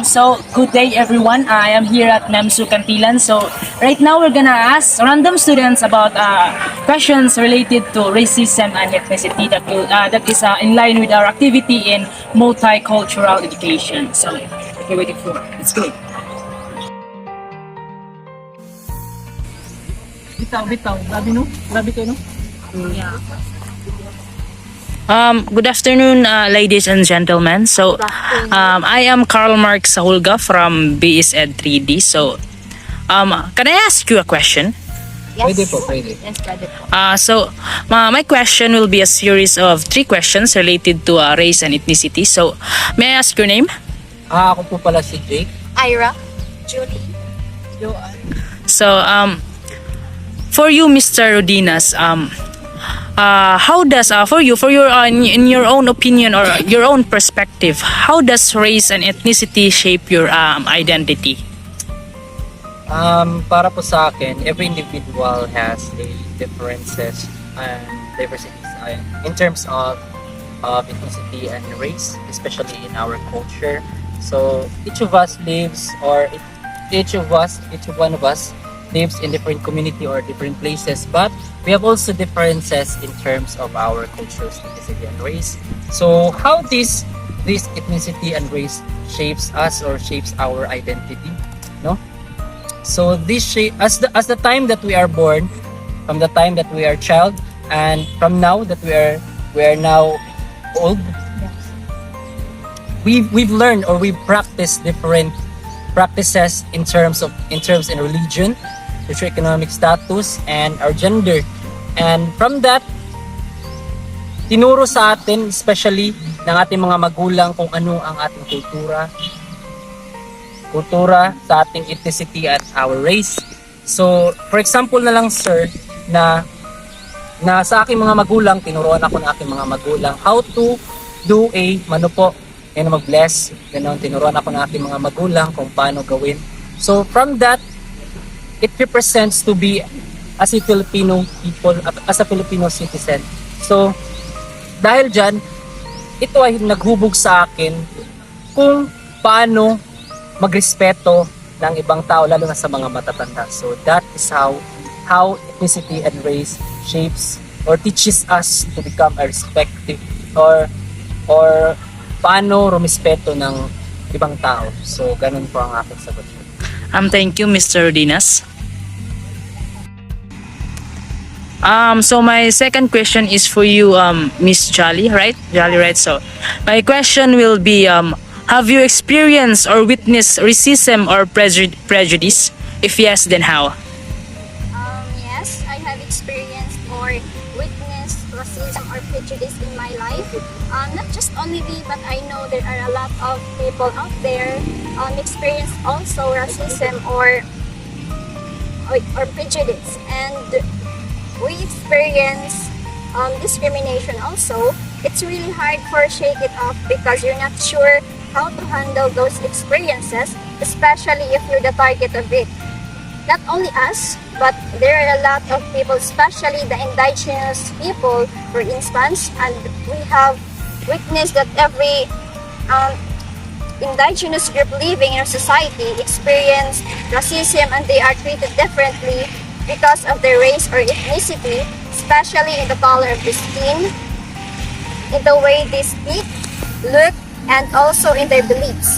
So good day everyone. I am here at MCE Kantilan. So right now we're gonna ask random students about questions related to racism and ethnicity that is in line with our activity in multicultural education. So okay, waiting for let's go. Bitaw, grabe no? Grabe kayo no? Yeah. Good afternoon, ladies and gentlemen. So, I am Karl Mark Sahulga from BSED 3D. So, can I ask you a question? Yes. Pwede po, pwede. Yes, pwede po. My question will be a series of 3 questions related to race and ethnicity. So, may I ask your name? Ako po pala si Jake. Ira, Julie, So, for you, Mr. Rodinas, how does for your in your own opinion or your own perspective, how does race and ethnicity shape your identity? Para po sa akin, every individual has a differences and diversities in terms of ethnicity and race, especially in our culture. So each of us lives, or each one of us lives in different community or different places, but we have also differences in terms of our cultures, ethnicity and race. So how this ethnicity and race shapes us or shapes our identity, no? So this shape as the time that we are born, from the time that we are child, and from now that we are now old, we've learned or we've practiced different practices in terms in religion, socio-economic status, and our gender. And from that, tinuro sa atin, especially ng ating mga magulang, kung ano ang ating kultura sa ating ethnicity at our race. So, for example na lang, sir, na sa aking mga magulang, tinuruan ako ng aking mga magulang how to do mag-bless. Ganon, tinuruan ako ng aking mga magulang kung paano gawin. So, from that, it represents to be as a Filipino people, as a Filipino citizen. So, dahil dyan, ito ay naghubog sa akin kung paano magrespeto ng ibang tao, lalo na sa mga matatanda. So, that is how ethnicity and race shapes or teaches us to become a respective or paano rumispeto ng ibang tao. So, ganun po ang aking sagot. Thank you, Mr. Rodinas. So my second question is for you, Miss Jolly, right? Jolly, right? So my question will be, have you experienced or witnessed racism or prejudice? If yes, then how? Yes, I have experienced or witnessed racism or prejudice in my life. Not just only me, but I know there are a lot of people out there experience also racism or prejudice, and we experience discrimination also. It's really hard for shake it off because you're not sure how to handle those experiences, especially if you're the target of it. Not only us, but there are a lot of people, especially the indigenous people, for instance, and we have witnessed that every indigenous group living in our society experience racism, and they are treated differently because of their race or ethnicity, especially in the color of the skin, in the way they speak, look, and also in their beliefs.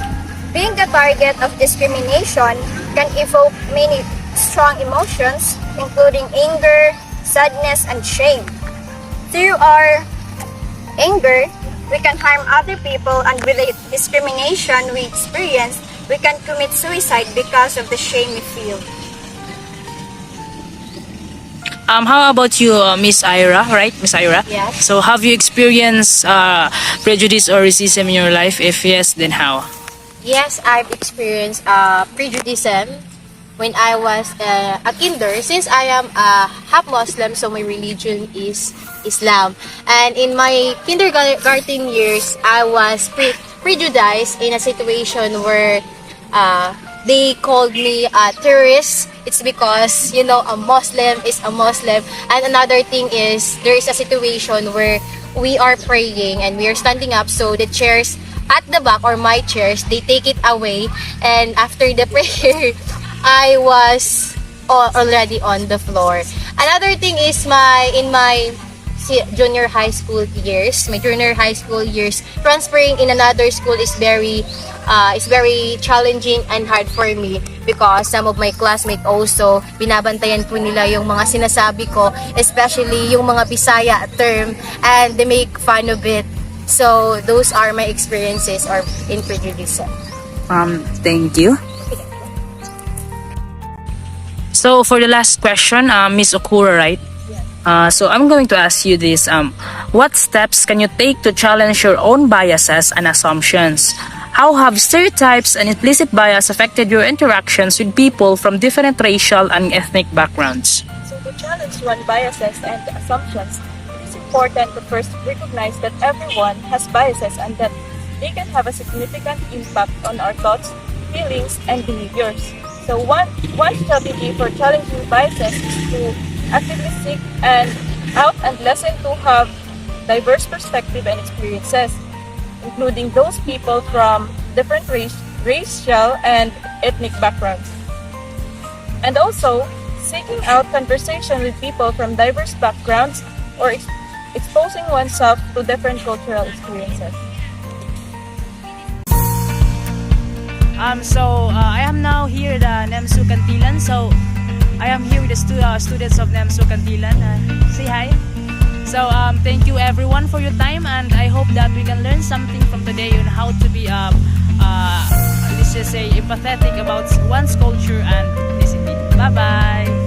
Being the target of discrimination can evoke many strong emotions, including anger, sadness, and shame. Through our anger, we can harm other people, and with the discrimination we experience, we can commit suicide because of the shame we feel. How about you, Miss Ira, right? Miss Ira? Yes. So have you experienced prejudice or racism in your life? If yes, then how? Yes, I've experienced prejudice when I was a kinder. Since I am half Muslim, so my religion is Islam. And in my kindergarten years, I was prejudiced in a situation where they called me a terrorist. It's because, a Muslim is a Muslim. And another thing is, there is a situation where we are praying and we are standing up, so the chairs at the back, or my chairs, they take it away, and after the prayer, I was already on the floor. Another thing is in my junior high school years, transferring in another school is very challenging and hard for me, because some of my classmates also binabantayan po nila yung mga sinasabi ko, especially yung mga Bisaya term, and they make fun of it. So those are my experiences or in prejudice. Thank you. So for the last question, Miss Okura, right? So I'm going to ask you this. What steps can you take to challenge your own biases and assumptions? How have stereotypes and implicit bias affected your interactions with people from different racial and ethnic backgrounds? So to challenge one's biases and assumptions, it is important to first recognize that everyone has biases and that they can have a significant impact on our thoughts, feelings, and behaviors. So one strategy for challenging biases is to actively seek out and listen to have diverse perspective and experiences, including those people from different racial and ethnic backgrounds. And also, seeking out conversation with people from diverse backgrounds or exposing oneself to different cultural experiences. So I am now here at NEMSU Cantilan. So I am here with the students of NEMSU Cantilan. Say hi. So thank you everyone for your time, and I hope that we can learn something from today on how to be let's just say empathetic about one's culture and ethnicity. Bye bye.